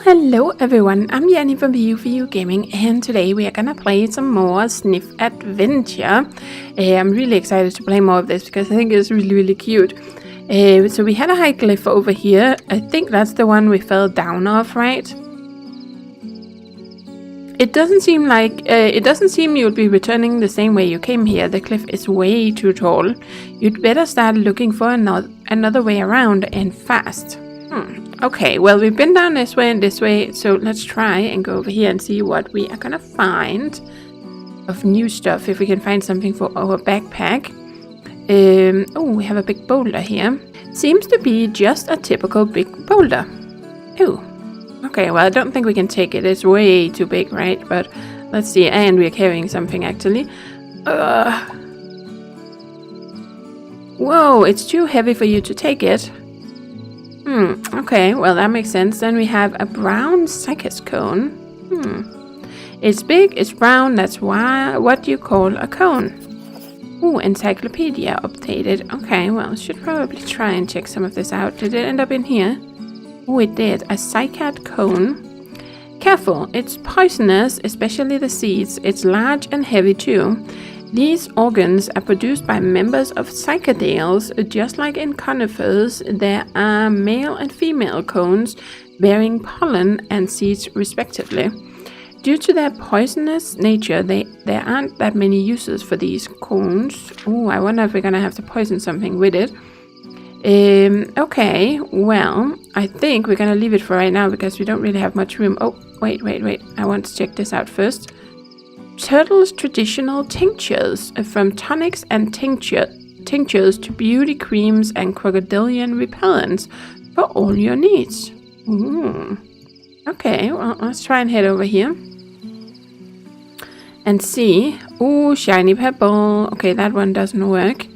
Hello everyone, I'm Yeti from VU Gaming, and today we are gonna play some more Zniw Adventure. I'm really excited to play more of this because I think it's really cute. So we had a high cliff over here. I think that's the one we fell down off, right? It doesn't seem you'll be returning the same way you came here. The cliff is way too tall. You'd better start looking for another way around, and fast. Okay, well, we've been down this way and this way, so let's try and go over here and see what we are gonna find of new stuff, if we can find something for our backpack. Oh, we have a big boulder here. Seems to be just a typical big boulder. Oh, okay, well, I don't think we can take it. It's way too big, right? But let's see, and we're carrying something, actually. Whoa, it's too heavy for you to take it. Okay, well, that makes sense. Then we have a brown CYCADS cone. It's big, it's brown, that's what you call a cone. Ooh, encyclopedia updated. Okay, well, should probably try and check some of this out. Did it end up in here? Oh, it did. A CYCAD cone. Careful, it's poisonous, especially the seeds. It's large and heavy too. These organs are produced by members of cycadales. Just like in conifers, there are male and female cones bearing pollen and seeds respectively. Due to their poisonous nature, there aren't that many uses for these cones. Oh, I wonder if we're gonna have to poison something with it. Okay, well, I think we're gonna leave it for right now because we don't really have much room. Oh, wait. I want to check this out first. Turtle's traditional tinctures, from tonics and tinctures to beauty creams and crocodilian repellents for all your needs. Okay, well, let's try and head over here and see. Ooh, shiny pebble. Okay, that one doesn't work,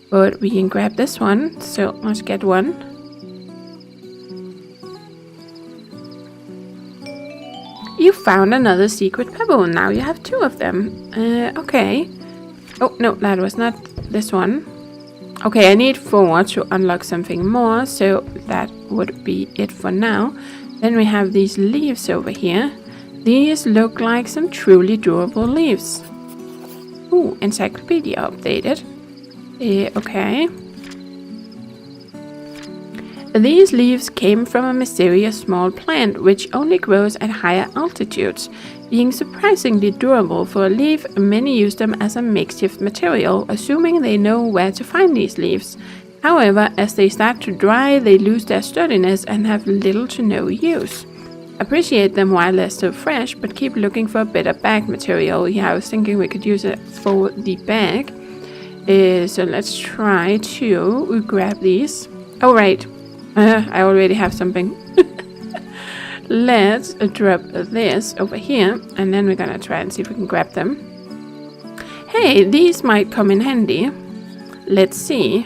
but we can grab this one, so let's get one. You found another secret pebble. Now you have two of them. Okay. Oh, no, that was not this one. Okay, I need 4 to unlock something more, so that would be it for now. Then we have these leaves over here. These look like some truly durable leaves. Ooh, encyclopedia updated. Okay. These leaves came from a mysterious small plant which only grows at higher altitudes. Being surprisingly durable for a leaf, many use them as a makeshift material, assuming they know where to find these leaves. However, as they start to dry, they lose their sturdiness and have little to no use. Appreciate them while they're still fresh, but keep looking for a better bag material. Yeah, I was thinking we could use it for the bag. So let's try to grab these. Oh, right. I already have something. Let's drop this over here, and then we're gonna try and see if we can grab them. Hey, these might come in handy. Let's see.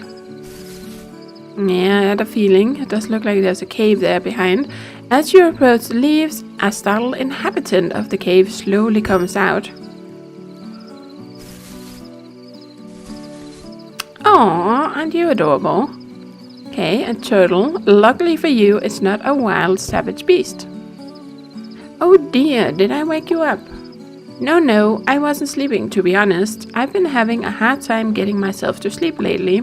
Yeah, I had a feeling. It does look like there's a cave there behind. As you approach the leaves, a startled inhabitant of the cave slowly comes out. Aww, aren't you adorable? Okay, a turtle. Luckily for you, it's not a wild, savage beast. Oh dear, did I wake you up? No, I wasn't sleeping, to be honest. I've been having a hard time getting myself to sleep lately.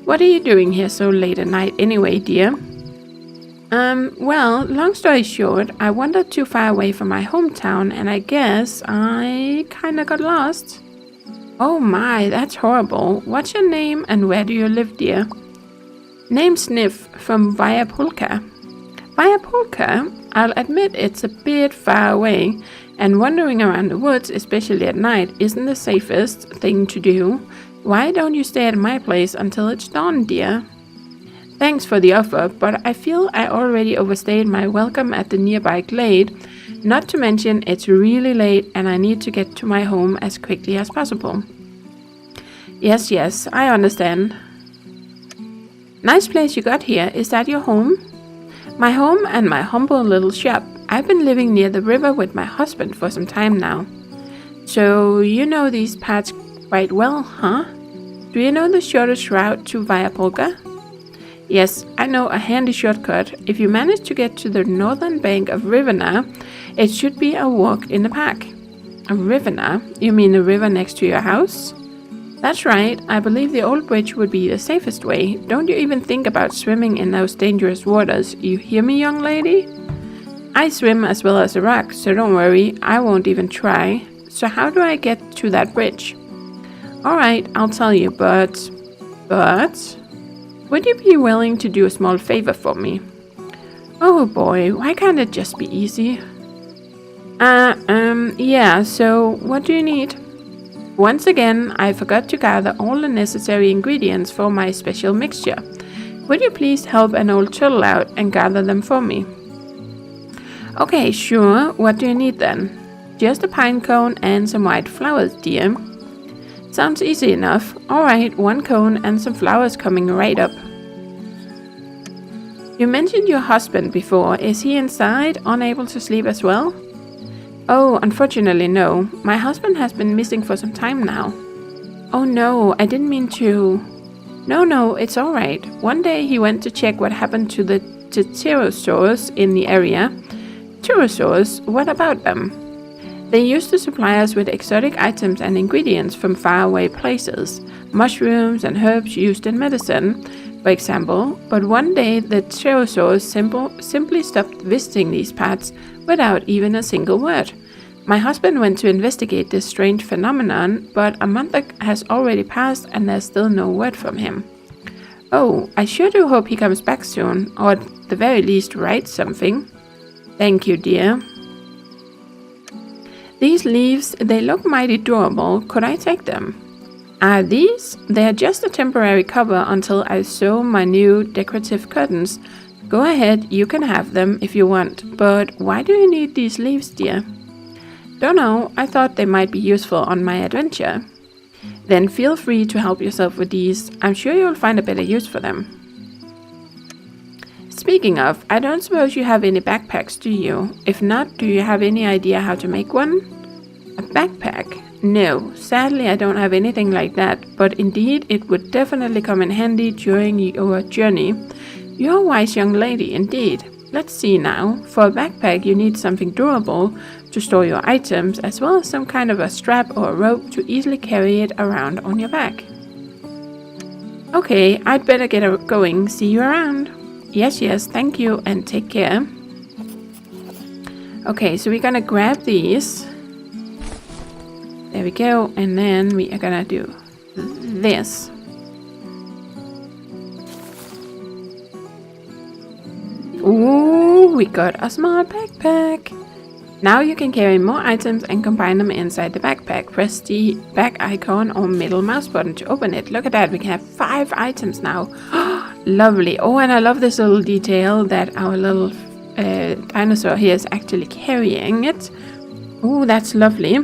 What are you doing here so late at night anyway, dear? Well, long story short, I wandered too far away from my hometown, and I guess I kinda got lost. Oh my, that's horrible. What's your name and where do you live, dear? Name's Zniw from Viapolka. Viapolka? I'll admit it's a bit far away, and wandering around the woods, especially at night, isn't the safest thing to do. Why don't you stay at my place until it's dawn, dear? Thanks for the offer, but I feel I already overstayed my welcome at the nearby glade. Not to mention, it's really late and I need to get to my home as quickly as possible. Yes, I understand. Nice place you got here. Is that your home? My home and my humble little shop. I've been living near the river with my husband for some time now. So you know these parts quite well, huh? Do you know the shortest route to Viapolka? Yes, I know a handy shortcut. If you manage to get to the northern bank of Riverna, it should be a walk in the park. A Riverna? You mean the river next to your house? That's right. I believe the old bridge would be the safest way. Don't you even think about swimming in those dangerous waters. You hear me, young lady? I swim as well as a rock, so don't worry. I won't even try. So how do I get to that bridge? Alright, I'll tell you, but... Would you be willing to do a small favor for me? Oh boy, why can't it just be easy? Yeah, so what do you need? Once again, I forgot to gather all the necessary ingredients for my special mixture. Would you please help an old turtle out and gather them for me? Okay, sure. What do you need then? Just a pine cone and some white flowers, dear. Sounds easy enough. Alright, 1 cone and some flowers coming right up. You mentioned your husband before. Is he inside, unable to sleep as well? Oh, unfortunately no. My husband has been missing for some time now. Oh no, I didn't mean to... No, it's alright. One day he went to check what happened to the pterosaurs in the area. Pterosaurs? What about them? They used to supply us with exotic items and ingredients from faraway places. Mushrooms and herbs used in medicine, for example. But one day the pterosaurs simply stopped visiting these parts without even a single word. My husband went to investigate this strange phenomenon, but a month has already passed and there's still no word from him. Oh, I sure do hope he comes back soon, or at the very least writes something. Thank you, dear. These leaves, they look mighty durable. Could I take them? These? They are just a temporary cover until I sew my new decorative curtains. Go ahead, you can have them if you want, but why do you need these leaves, dear? Don't know, I thought they might be useful on my adventure. Then feel free to help yourself with these. I'm sure you'll find a better use for them. Speaking of, I don't suppose you have any backpacks, do you? If not, do you have any idea how to make one? A backpack? No, sadly I don't have anything like that, but indeed it would definitely come in handy during your journey. You're a wise young lady, indeed. Let's see now. For a backpack you need something durable to store your items, as well as some kind of a strap or a rope to easily carry it around on your back. Okay, I'd better get going. See you around. Yes, thank you, and take care. Okay, so we're gonna grab these. There we go, and then we are gonna do this. Ooh, we got a small backpack. Now you can carry more items and combine them inside the backpack. Press the back icon or middle mouse button to open it. Look at that, we can have 5 items now. Lovely. Oh, and I love this little detail that our little dinosaur here is actually carrying it. Oh, that's lovely.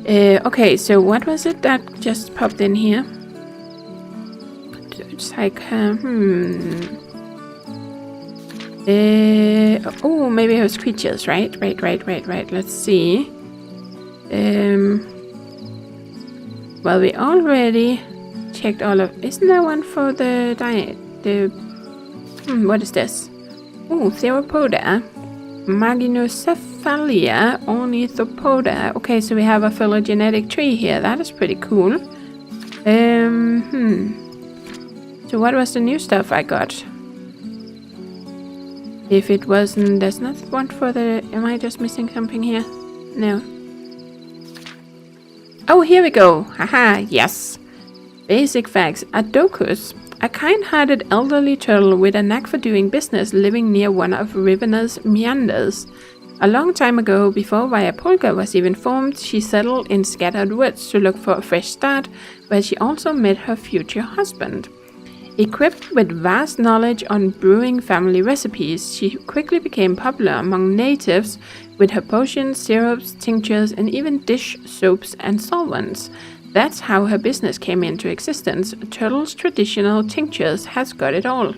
Okay, so what was it that just popped in here? It's like, oh, maybe it was creatures, right? Right. Let's see. Well, we already checked all of... Isn't there one for the diet? What is this? Oh, Theropoda. Maginocephalia, ornithopoda. Okay, so we have a phylogenetic tree here. That is pretty cool. So what was the new stuff I got? If it wasn't... There's not one for the... Am I just missing something here? No. Oh, here we go. Haha, yes. Basic facts. Adocus, a kind-hearted elderly turtle with a knack for doing business, living near one of Riverna's meanders. A long time ago, before Viapolka was even formed, she settled in Scattered Woods to look for a fresh start, where she also met her future husband. Equipped with vast knowledge on brewing family recipes, she quickly became popular among natives with her potions, syrups, tinctures, and even dish soaps and solvents. That's how her business came into existence. Turtle's traditional tinctures has got it all.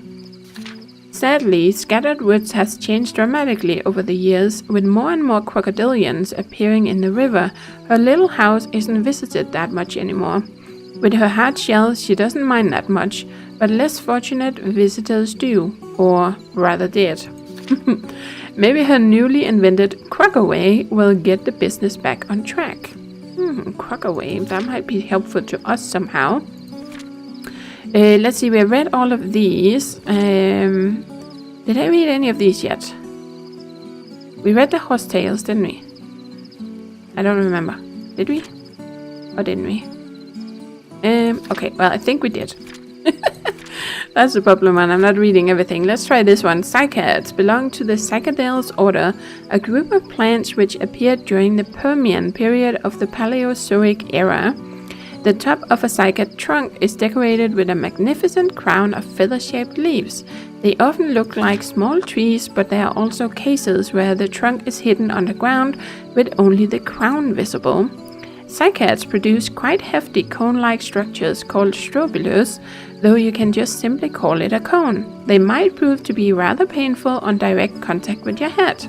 Sadly, Scattered Woods has changed dramatically over the years, with more and more crocodilians appearing in the river. Her little house isn't visited that much anymore. With her hard shell, she doesn't mind that much. but less fortunate visitors do, or rather did. Maybe her newly invented Crockerway will get the business back on track. Crockerway, that might be helpful to us somehow. Let's see, we have read all of these. Did I read any of these yet? We read the horse tales, didn't we? I don't remember. Did we? Or didn't we? Okay, well, I think we did. That's the problem, and I'm not reading everything. Let's try this one. CYCADS belong to the CYCADS order, a group of plants which appeared during the Permian period of the Paleozoic era. The top of a cycad trunk is decorated with a magnificent crown of feather-shaped leaves. They often look like small trees, but there are also cases where the trunk is hidden underground with only the crown visible. CYCADS produce quite hefty cone-like structures called strobilus, though you can just simply call it a cone. They might prove to be rather painful on direct contact with your head.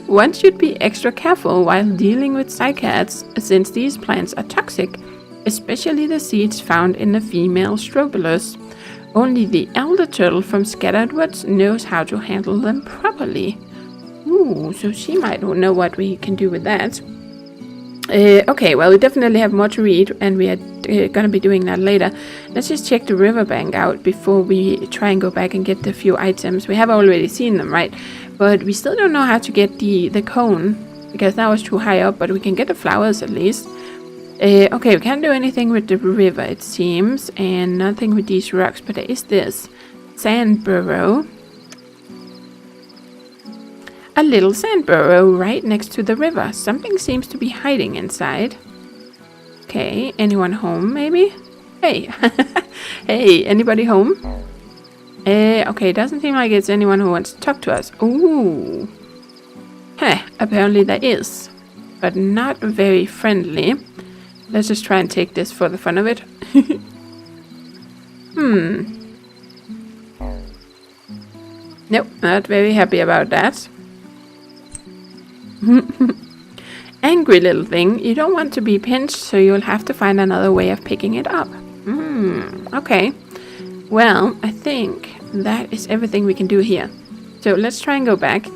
One should be extra careful while dealing with CYCADS, since these plants are toxic, especially the seeds found in the female strobilus. Only the elder turtle from Scattered Woods knows how to handle them properly. Ooh, so she might know what we can do with that. Okay, well, we definitely have more to read, and we are gonna be doing that later. Let's just check the riverbank out before we try and go back and get the few items. We have already seen them, right? But we still don't know how to get the cone, because that was too high up, but we can get the flowers at least. Okay, we can't do anything with the river, it seems, and nothing with these rocks, but there is this sand burrow. A little sand burrow right next to the river. Something seems to be hiding inside. Okay, anyone home maybe? Hey, hey, anybody home? Okay, doesn't seem like it's anyone who wants to talk to us. Ooh. Heh, apparently there is, but not very friendly. Let's just try and take this for the fun of it. Nope, not very happy about that. Angry little thing, you don't want to be pinched, so you'll have to find another way of picking it up. Okay. Well, I think that is everything we can do here. So let's try and go back.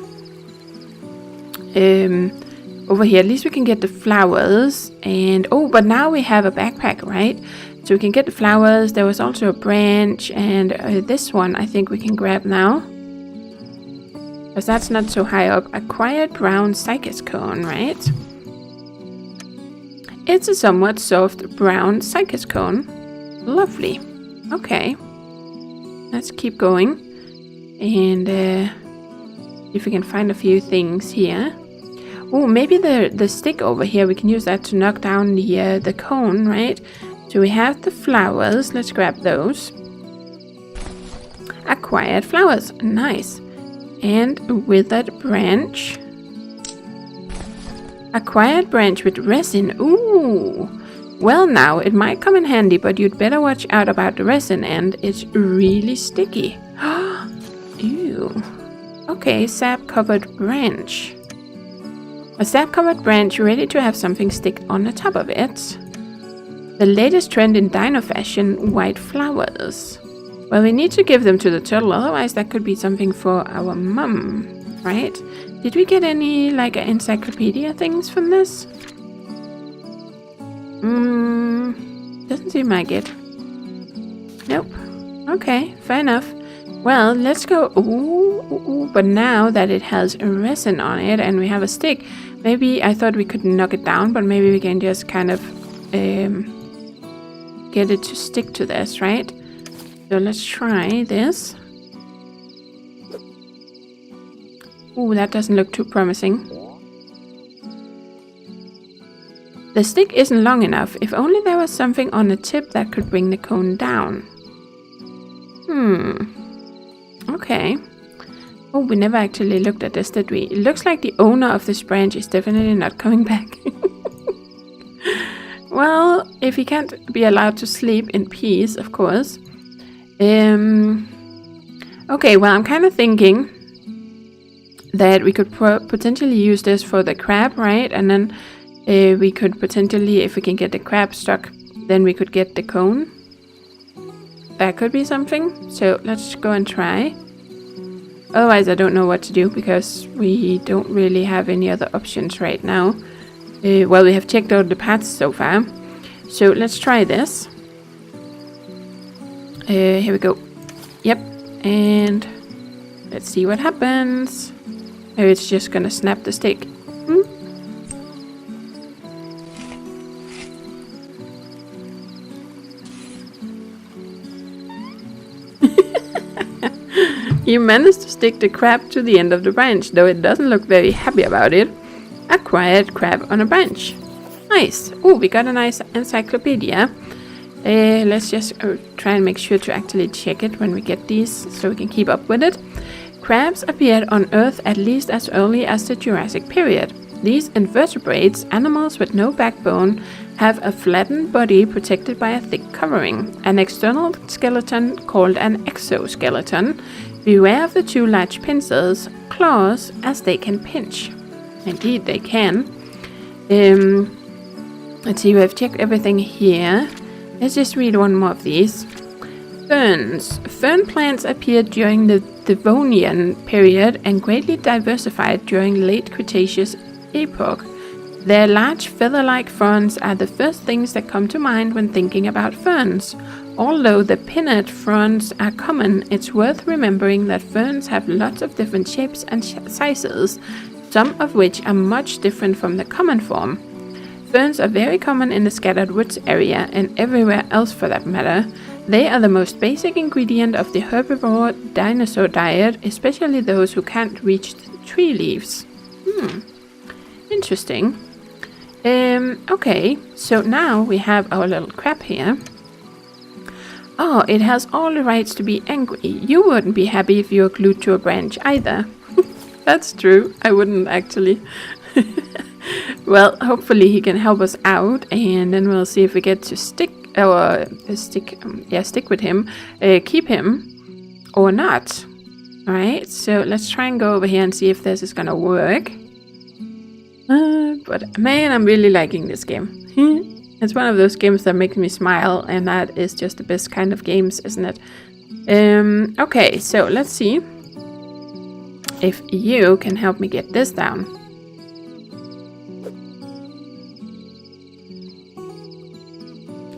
Over here, at least we can get the flowers. And oh, but now we have a backpack, right? So we can get the flowers. There was also a branch, and this one I think we can grab now. Because that's not so high up. Acquired brown cycas cone, right? It's a somewhat soft brown cycas cone. Lovely. Okay. Let's keep going. And if we can find a few things here. Oh, maybe the stick over here, we can use that to knock down the cone, right? So we have the flowers. Let's grab those. Acquired flowers. Nice. And withered branch. Acquired branch with resin. Ooh. Well, now, it might come in handy, but you'd better watch out about the resin end. It's really sticky. Ew. Okay, sap-covered branch. A sap-covered branch ready to have something stick on the top of it. The latest trend in dino fashion, white flowers. Well, we need to give them to the turtle, otherwise that could be something for our mum, right? Did we get any, like, encyclopedia things from this? Doesn't seem like it. Nope. Okay, fair enough. Well, let's go. Ooh, but now that it has a resin on it and we have a stick, maybe I thought we could knock it down, but maybe we can just kind of get it to stick to this, right? So let's try this. Ooh, that doesn't look too promising. The stick isn't long enough. If only there was something on the tip that could bring the cone down. Okay. Oh, we never actually looked at this, did we? It looks like the owner of this branch is definitely not coming back. Well, if he can't be allowed to sleep in peace, of course. Okay, well, I'm kind of thinking that we could potentially use this for the crab, right? And then we could potentially, if we can get the crab stuck, then we could get the cone. that could be something. So let's go and try. Otherwise, I don't know what to do because we don't really have any other options right now. Well, we have checked out the paths so far. So let's try this. Here we go. Yep. And let's see what happens. Maybe it's just gonna snap the stick. You managed to stick the crab to the end of the branch, though it doesn't look very happy about it. A quiet crab on a branch. Nice. Oh, we got a nice encyclopedia. Let's just try and make sure to actually check it when we get these so we can keep up with it. Crabs appeared on Earth at least as early as the Jurassic period. These invertebrates, animals with no backbone, have a flattened body protected by a thick covering, an external skeleton called an exoskeleton. Beware of the two large pincers, claws, as they can pinch. Indeed, they can. Let's see, we've checked everything here. Let's just read one more of these. Ferns. Fern plants appeared during the Devonian period and greatly diversified during late Cretaceous epoch. Their large feather-like fronds are the first things that come to mind when thinking about ferns. Although the pinnate fronds are common, it's worth remembering that ferns have lots of different shapes and sizes, some of which are much different from the common form. Ferns are very common in the scattered woods area and everywhere else for that matter. They are the most basic ingredient of the herbivore dinosaur diet, especially those who can't reach tree leaves. Interesting. Okay, so now we have our little crab here. Oh, it has all the rights to be angry. You wouldn't be happy if you were glued to a branch either. That's true. I wouldn't actually. Well, hopefully he can help us out, and then we'll see if we get to stick with him, keep him, or not. All right. So let's try and go over here and see if this is gonna work. But man, I'm really liking this game. It's one of those games that makes me smile, and that is just the best kind of games, isn't it? Okay, so let's see if you can help me get this down.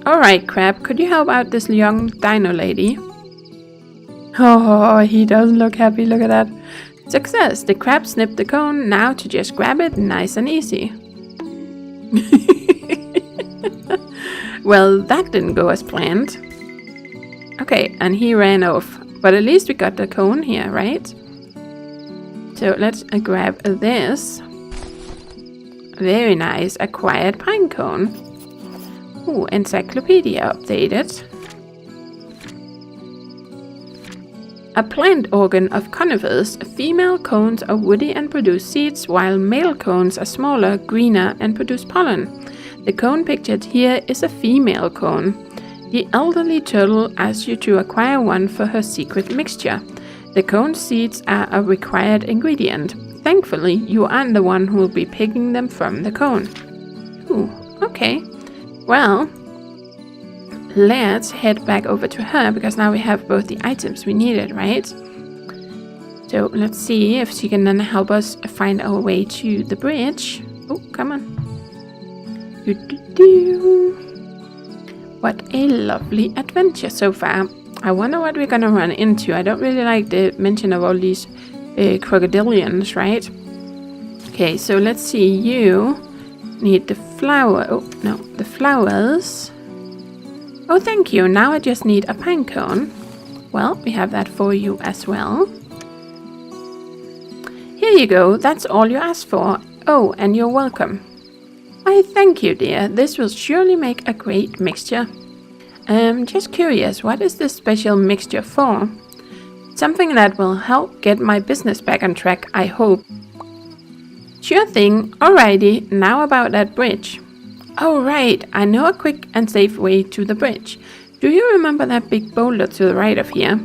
Alright, Crab, could you help out this young dino lady? Oh, he doesn't look happy, look at that. Success! The crab snipped the cone, now to just grab it, nice and easy. Well, that didn't go as planned. Okay, and he ran off. But at least we got the cone here, right? So let's grab this. Very nice, a quiet pine cone. Ooh, encyclopedia updated. A plant organ of conifers, female cones are woody and produce seeds, while male cones are smaller, greener, and produce pollen. The cone pictured here is a female cone. The elderly turtle asks you to acquire one for her secret mixture. The cone seeds are a required ingredient. Thankfully, you aren't the one who will be picking them from the cone. Ooh, okay. Well, let's head back over to her, because now we have both the items we needed, right? So let's see if she can then help us find our way to the bridge. Oh, come on. What a lovely adventure so far. I wonder what we're gonna run into. I don't really like the mention of all these crocodilians, right? Okay, so let's see. You need the flower. Oh, no, the flowers. Oh, thank you. Now I just need a pine cone. Well, we have that for you as well. Here you go. That's all you asked for. Oh, and you're welcome. Why, thank you, dear. This will surely make a great mixture. Just curious, what is this special mixture for? Something that will help get my business back on track, I hope. Sure thing. Alrighty, now about that bridge. Oh, right. I know a quick and safe way to the bridge. Do you remember that big boulder to the right of here?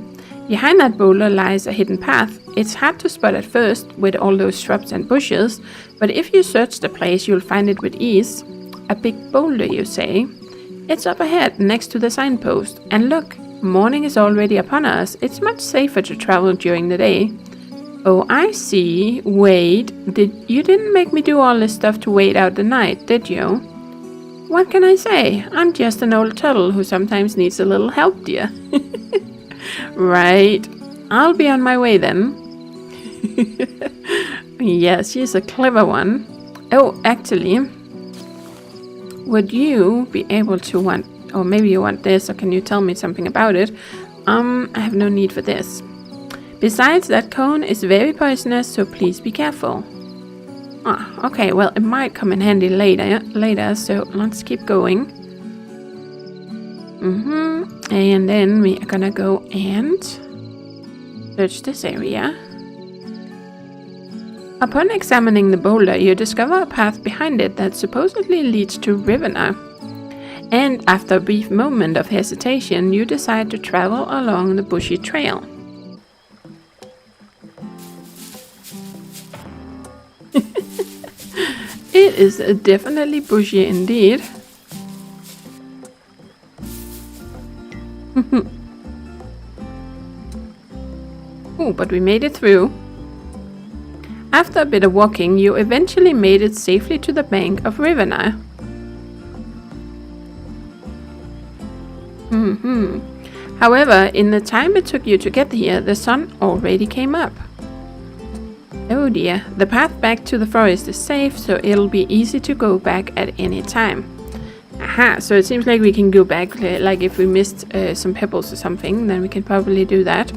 Behind that boulder lies a hidden path. It's hard to spot at first with all those shrubs and bushes, but if you search the place, you'll find it with ease. A big boulder, you say? It's up ahead, next to the signpost. And look, morning is already upon us. It's much safer to travel during the day. Oh, I see. Wait, you didn't make me do all this stuff to wait out the night, did you? What can I say? I'm just an old turtle who sometimes needs a little help, dear. Right. I'll be on my way then. Yes, she's a clever one. Oh, actually, would you be able to want, or maybe you want this, or can you tell me something about it? I have no need for this. Besides, that cone is very poisonous, so please be careful. Ah, okay, well, it might come in handy later, so let's keep going. And then we are gonna go and search this area. Upon examining the boulder, you discover a path behind it that supposedly leads to Rivener. And after a brief moment of hesitation, you decide to travel along the bushy trail. It is definitely bushy indeed. Oh, but we made it through. After a bit of walking, you eventually made it safely to the bank of Rivener. However, in the time it took you to get here, the sun already came up. Oh dear, the path back to the forest is safe, so it'll be easy to go back at any time. Aha, so it seems like we can go back, like if we missed some pebbles or something, then we can probably do that.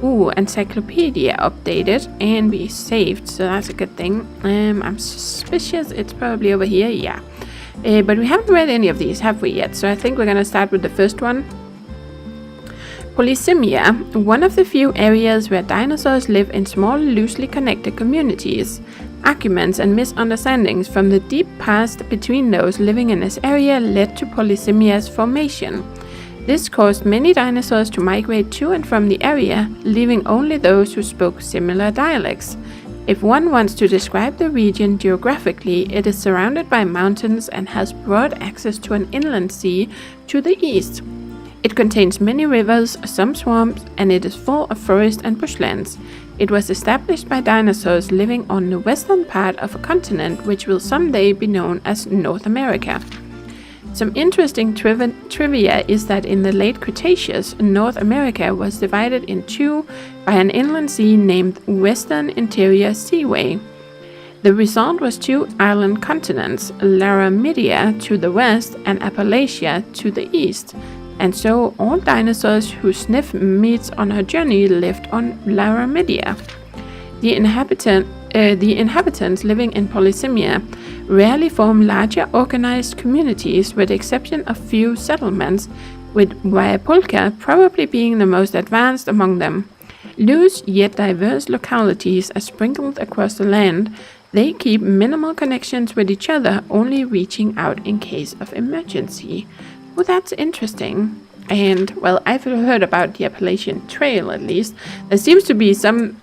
Ooh, encyclopedia updated, and we saved, so that's a good thing. I'm suspicious it's probably over here, yeah. But we haven't read any of these, have we yet? So I think we're gonna start with the first one. Polisemia, one of the few areas where dinosaurs live in small, loosely connected communities. Arguments and misunderstandings from the deep past between those living in this area led to Polisemia's formation. This caused many dinosaurs to migrate to and from the area, leaving only those who spoke similar dialects. If one wants to describe the region geographically, it is surrounded by mountains and has broad access to an inland sea to the east. It contains many rivers, some swamps, and it is full of forest and bushlands. It was established by dinosaurs living on the western part of a continent which will someday be known as North America. Some interesting trivia is that in the late Cretaceous, North America was divided in two by an inland sea named Western Interior Seaway. The result was two island continents, Laramidia to the west and Appalachia to the east. And so all dinosaurs who sniff meat on her journey lived on Laramidia. The inhabitants living in Polisemia rarely form larger organized communities with the exception of few settlements, with Viapulca probably being the most advanced among them. Loose yet diverse localities are sprinkled across the land. They keep minimal connections with each other, only reaching out in case of emergency. Well, that's interesting. And, well, I've heard about the Appalachian Trail, at least. There seems to be some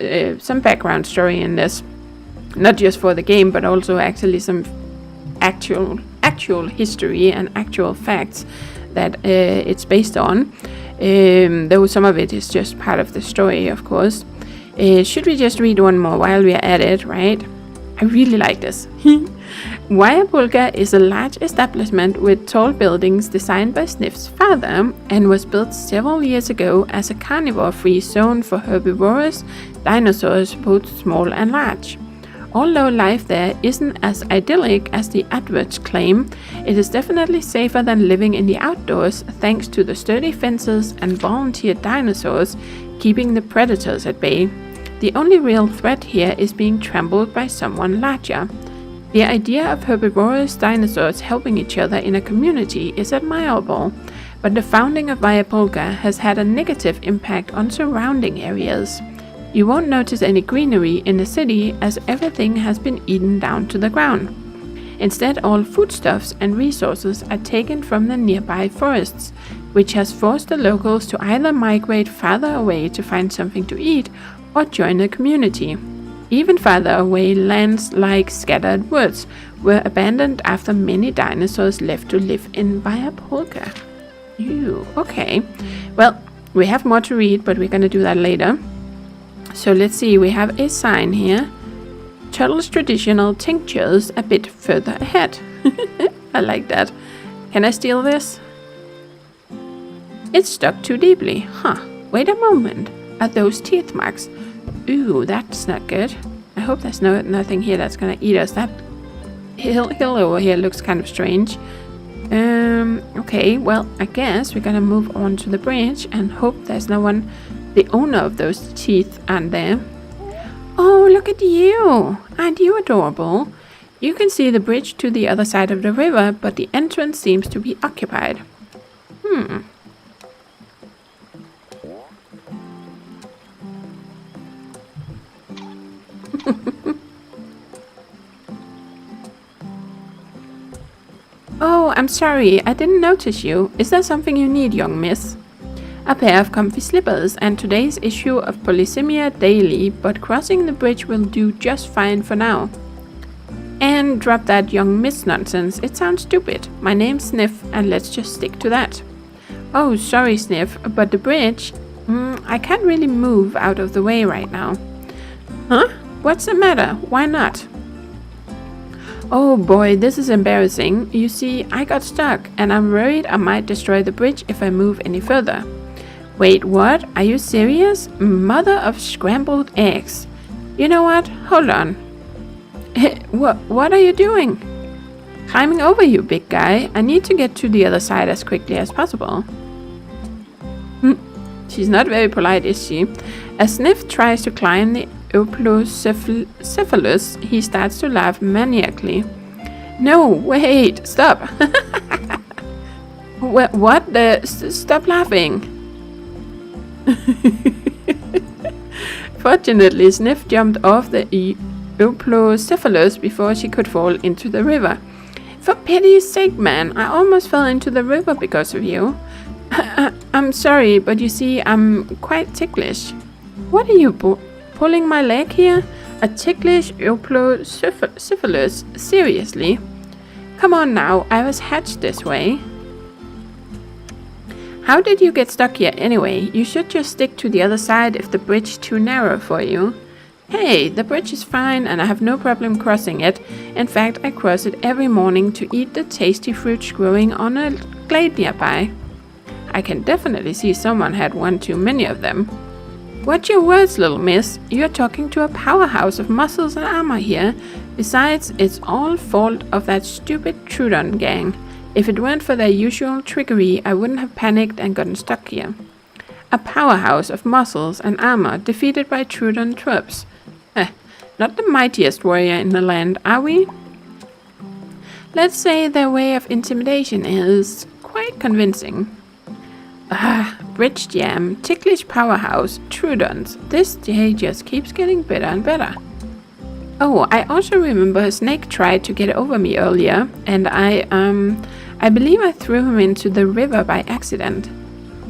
background story in this. Not just for the game, but also actually some actual history and actual facts that it's based on. Though some of it is just part of the story, of course. Should we just read one more while we are at it, right? I really like this. Viapulca is a large establishment with tall buildings designed by Sniff's father and was built several years ago as a carnivore-free zone for herbivorous dinosaurs, both small and large. Although life there isn't as idyllic as the adverts claim, it is definitely safer than living in the outdoors thanks to the sturdy fences and volunteer dinosaurs keeping the predators at bay. The only real threat here is being trampled by someone larger. The idea of herbivorous dinosaurs helping each other in a community is admirable, but the founding of Viapulca has had a negative impact on surrounding areas. You won't notice any greenery in the city as everything has been eaten down to the ground. Instead, all foodstuffs and resources are taken from the nearby forests, which has forced the locals to either migrate farther away to find something to eat or join the community. Even farther away, lands like Scattered Woods were abandoned after many dinosaurs left to live in Viapulca. Ew, okay. Well, We have more to read, but we're gonna do that later. So let's see, we have a sign here. Turtle's traditional tinctures a bit further ahead. I like that. Can I steal this? It's stuck too deeply. Huh. Wait a moment. Are those teeth marks? Ooh, that's not good. I hope there's nothing here that's gonna eat us. That hill over here looks kind of strange. Okay, well, I guess we're gonna move on to the bridge and hope there's no one, the owner of those teeth, aren't there. Oh, look at you! Aren't you adorable? You can see the bridge to the other side of the river, but the entrance seems to be occupied. Oh, I'm sorry, I didn't notice you. Is there something you need, young miss? A pair of comfy slippers and today's issue of POLISEMIA Daily, but crossing the bridge will do just fine for now. And drop that young miss nonsense, it sounds stupid. My name's Sniff, and let's just stick to that. Oh, sorry Sniff, but the bridge... I can't really move out of the way right now. Huh? What's the matter? Why not? Oh boy, this is embarrassing. You see, I got stuck, and I'm worried I might destroy the bridge if I move any further. Wait, what? Are you serious? Mother of scrambled eggs. You know what? Hold on. What are you doing? Climbing over you, big guy. I need to get to the other side as quickly as possible. She's not very polite, is she? As Sniff tries to climb the EUOPLOCEPHALUS, he starts to laugh maniacally. No, wait, stop. What? Stop laughing. Fortunately, Sniff jumped off the EUOPLOCEPHALUS before she could fall into the river. For pity's sake, man, I almost fell into the river because of you. I'm sorry, but you see, I'm quite ticklish. What are you pulling my leg here? A ticklish EUOPLOCEPHALUS? Seriously? Come on now, I was hatched this way. How did you get stuck here anyway? You should just stick to the other side if the bridge is too narrow for you. Hey, the bridge is fine and I have no problem crossing it. In fact, I cross it every morning to eat the tasty fruits growing on a glade nearby. I can definitely see someone had one too many of them. Watch your words, little miss. You're talking to a powerhouse of muscles and armor here. Besides, it's all fault of that stupid Trudon gang. If it weren't for their usual trickery, I wouldn't have panicked and gotten stuck here. A powerhouse of muscles and armor defeated by Trudon troops. Not the mightiest warrior in the land, are we? Let's say their way of intimidation is quite convincing. Bridge jam, ticklish powerhouse, Trudons. This day just keeps getting better and better. Oh, I also remember a snake tried to get over me earlier, and I believe I threw him into the river by accident.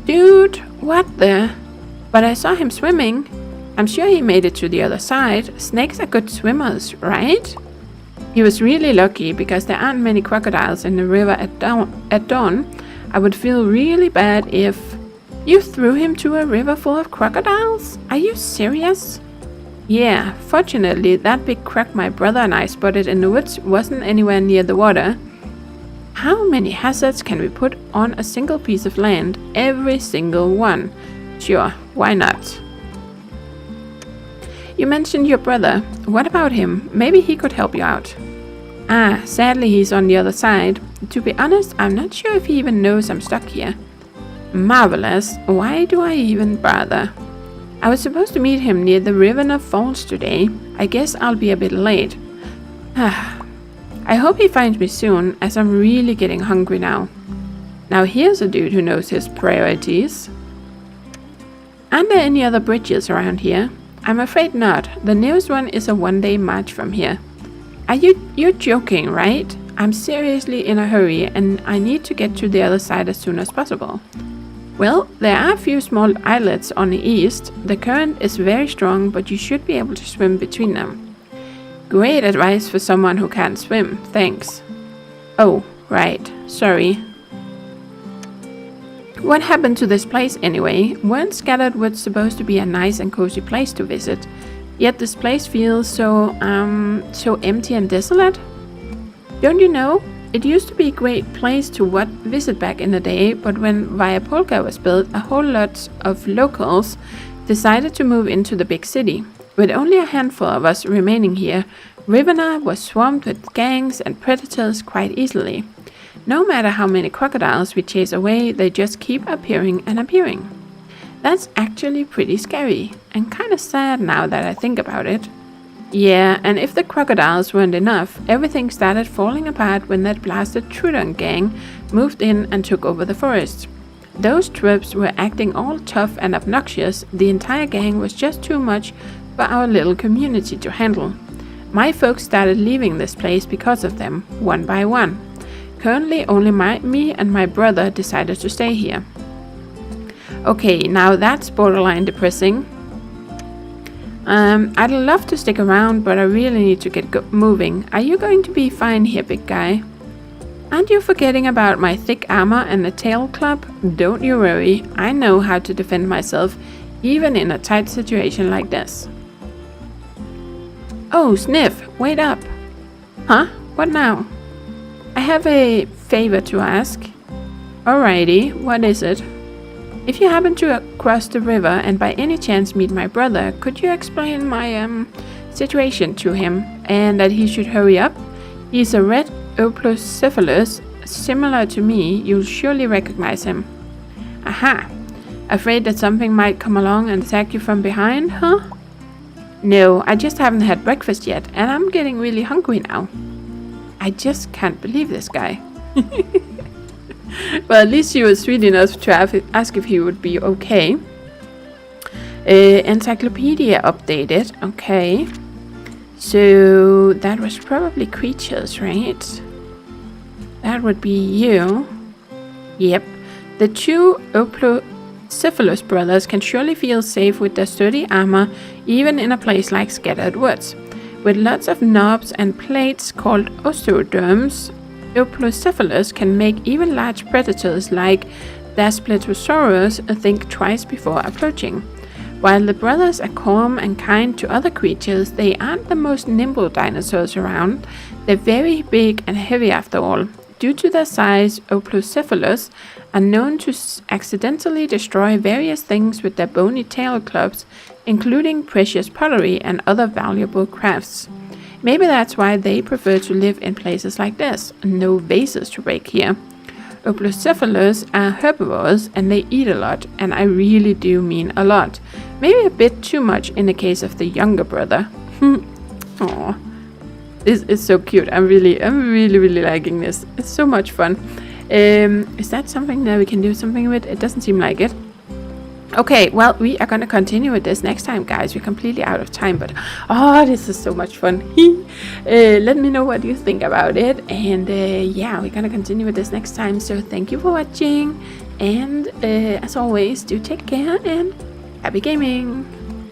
Dude, what the? But I saw him swimming. I'm sure he made it to the other side. Snakes are good swimmers, right? He was really lucky because there aren't many crocodiles in the river at dawn. I would feel really bad if... You threw him to a river full of crocodiles? Are you serious? Yeah, fortunately that big croc my brother and I spotted in the woods wasn't anywhere near the water. How many hazards can we put on a single piece of land? Every single one. Sure, why not? You mentioned your brother. What about him? Maybe he could help you out. Sadly he's on the other side. To be honest, I'm not sure if he even knows I'm stuck here. Marvelous. Why do I even bother? I was supposed to meet him near the River Falls today. I guess I'll be a bit late. I hope he finds me soon, as I'm really getting hungry now. Now here's a dude who knows his priorities. Aren't there any other bridges around here? I'm afraid not. The nearest one is a one-day march from here. You're joking, right? I'm seriously in a hurry and I need to get to the other side as soon as possible. Well, there are a few small islets on the east. The current is very strong, but you should be able to swim between them. Great advice for someone who can't swim, thanks. Oh, right, sorry. What happened to this place anyway? Weren't Scattered Woods supposed to be a nice and cozy place to visit? Yet this place feels so empty and desolate. Don't you know? It used to be a great place to visit back in the day, but when Via Polka was built, a whole lot of locals decided to move into the big city. With only a handful of us remaining here, Riverna was swamped with gangs and predators quite easily. No matter how many crocodiles we chase away, they just keep appearing and appearing. That's actually pretty scary, and kind of sad now that I think about it. Yeah, and if the crocodiles weren't enough, everything started falling apart when that blasted Trudon gang moved in and took over the forest. Those troops were acting all tough and obnoxious. The entire gang was just too much for our little community to handle. My folks started leaving this place because of them, one by one. Currently, only me and my brother decided to stay here. Okay, now that's borderline depressing. I'd love to stick around, but I really need to get moving. Are you going to be fine here, big guy? Aren't you forgetting about my thick armor and the tail club? Don't you worry, I know how to defend myself, even in a tight situation like this. Oh, Sniff, wait up. Huh? What now? I have a favor to ask. Alrighty, what is it? If you happen to cross the river and by any chance meet my brother, could you explain my situation to him and that he should hurry up? He's a red EUOPLOCEPHALUS, similar to me. You'll surely recognize him. Aha! Afraid that something might come along and attack you from behind, huh? No, I just haven't had breakfast yet, and I'm getting really hungry now. I just can't believe this guy. Well, at least she was sweet enough to ask if he would be okay. Encyclopedia updated. Okay. So that was probably creatures, right? That would be you. Yep. The two EUOPLOCEPHALUS brothers can surely feel safe with their sturdy armor, even in a place like Scattered Woods. With lots of knobs and plates called osteoderms, EUOPLOCEPHALUS can make even large predators like Daspletosaurus think twice before approaching. While the brothers are calm and kind to other creatures, they aren't the most nimble dinosaurs around. They're very big and heavy after all. Due to their size, EUOPLOCEPHALUS are known to accidentally destroy various things with their bony tail clubs, including precious pottery and other valuable crafts. Maybe that's why they prefer to live in places like this. No vases to break here. EUOPLOCEPHALUS are herbivores and they eat a lot, and I really do mean a lot. Maybe a bit too much in the case of the younger brother. Aww. This is so cute. I'm really liking this. It's so much fun. Is that something that we can do something with? It doesn't seem like it. Okay, well, we are going to continue with this next time, guys. We're completely out of time, but oh, this is so much fun. Let me know what you think about it, and yeah, we're going to continue with this next time. So thank you for watching, and as always, do take care and happy gaming.